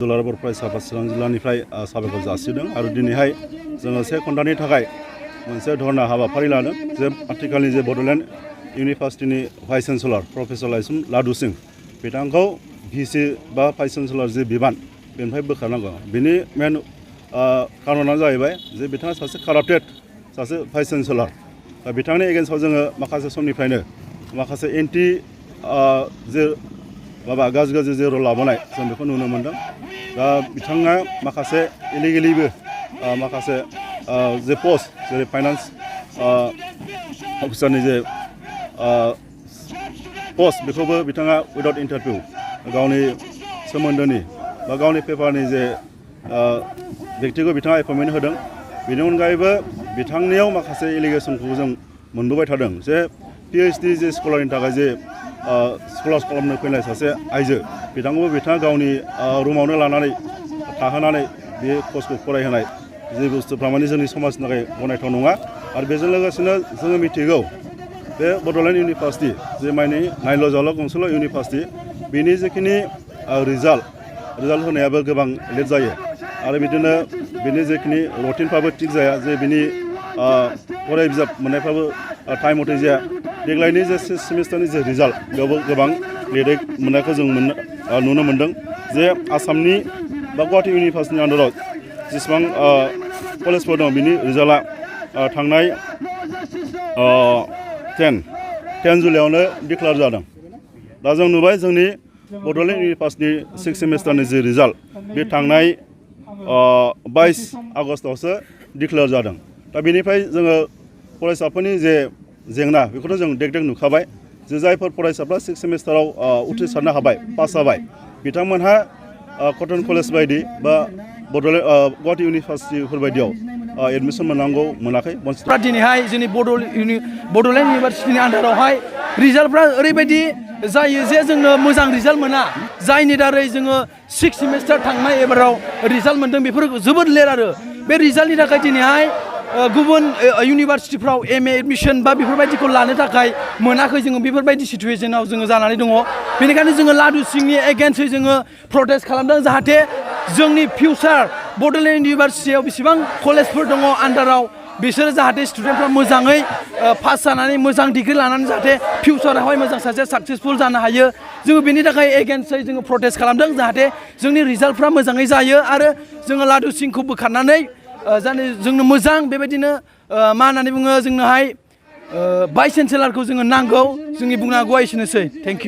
दुलाराय बर' फरायसा आफाद चिरां जिल्लानिफ्राय साबायखर जासिदों आरो दिनैहाय जोङो 1 घन्टानि थाखाय मोनसे धरना हाबाफारि लादों जे आथिखालनि जे बड'लेण्ड इउनिभार्सिटिनि भाइस चेन्सेलर प्रफेसर लाइसुम लादु सिं बिथांखौ भिसि बा भाइस चेन्सेलर जे बिबान बेनिफ्राय बोखारनांगौ। बिनि मेन कारनानो जाहैबाय जे बिथाङा सासे काराप्टेड सासे भाइस चेन्सेलर। दा बिथांनि एगेन्स्टआव जोङो माखासे समनिफ्रायनो माखासे एन्टि जे माबा गाज्रि जे रल लाबोनाय जों बेखौ नुनो मोन्दों। दा बिथाङा माखासे इलिगेलिबो माखासे जे पस्ट जेरै फाइनान्स अफिसारनि जे पस्ट बेखौबो बिथाङा उइदाउट इन्टारभिउ गावनि सोमोन्दोनि बा गावनि पेपारनि जे व्यक्तिखौ बिथाङा एपइन्टमेन्ट होदों। बेनि अनगायैबो बिथांनियाव माखासे एलिगेसनखौ जों मोनबोबाय थादों जे PhD जे स्कलारनि थाखाय जे स्कलार्स खालामनो फैनाय सासे आइजो बिथांखौबो बिथाङा गावनि रुमावनो लानानै थाहोनानै बे कर्सखौ फरायहोनाय जे बुस्थुफ्रा माने जोंनि समाजनि थाखाय गनायथाव नङा। आरो बेजों लोगोसेनो जोङो मिथिगौ बे बड'लेण्ड इउनिभार्सिटि जे माने नायल' जाल' गंसेल' इउनिभार्सिटि बेनि जिखिनि रिजाल्ट होनायाबो गोबां लेट जायो आरो बिदिनो बेनि जिखिनि रुटिनफ्राबो थिग जाया जे बिनि फराय बिजाब मोननायफ्राबो टाइम मथे जाया। देग्लायनि जे सेमिस्टारनि जे रिजाल्ट बेयावबो गोबां लेटै मोननायखौ जों नुनो मोन्दों। जे आसामनि बा गुवाहाटि इउनिभार्सिटिनि आन्दाराव जेसेबां कलेजफोर दं बिनि रिजाल्टआ थांनाय 10 जुलाइआवनो डिक्लेयार जादों। दा जों नुबाय जोंनि बड'लेण्ड इउनिभार्सिटिनि 6 सेमिस्टारनि जे रिजाल्ट बे थांनाय 22 आगस्टआवसो डिक्लेयार जादों। दा बेनिफ्राय जोङो फरायसाफोरनि जे जेंना बेखौथ' जों देग नुखाबाय जे जायफोर फरायसाफ्रा 6 सेमिस्टाराव उथ्रिसारनो हाबाय पास जाबाय बिथांमोनहा कटन कलेज बायदि बा बड'लेण्ड गुवाहाटि इउनिभार्सिटिफोर बायदियाव एडमिसन मोननांगौ मोनाखै। दिनैहाय जोंनि बड'लेण्ड इउनिभार्सिटिनि आन्दारावहाय रिजाल्टफ्रा ओरैबायदि जायो जे जोंनो मोजां रिजाल्ट मोना, जायनि दारै जोङो 6 सेमिस्टार थांनाय एबाराव रिजाल्ट मोन्दों बेफोर जोबोद लेट आरो बे रिजाल्टनि थाखाय दिनैहाय गुबुन इउनिभार्सिटिफ्राव MA एडमिसन बा बेफोरबायदिखौ लानो थाखाय मोनाखै। जोङो बेफोरबायदि सिटुवेसनाव जोङो जानानै दङ। बेनिखायनो जोङो लादु सिंनि एगेन्स्टै जोङो प्रटेस्ट खालामदों जाहाथे जोंनि फिउचार बड'लेण्ड इउनिभार्सिटियाव बेसेबां कलेजफोर दङ आन्दाराव बिसोरो जाहाथे स्टुडेन्टफ्रा मोजाङै पास जानानै मोजां डिग्रि लानानै जाहाथे फिउचारावहाय मोजां सासे साक्सेसफुल जानो हायो। जोङो बेनि थाखाय एगेन्स्टै जोङो प्रटेस्ट खालामदों जाहाथे जोंनि रिजाल्टफ्रा मोजाङै जायो आरो जोङो लादु सिंखौ बोखारनानै जाने जोंनो मोजां बेबायदिनो मा होननानै बुङो जोंनोहाय भाइस चेन्सेलरखौ जोङो नांगौ। जोंनि बुंनांगौआ एसेनोसै। Thank you.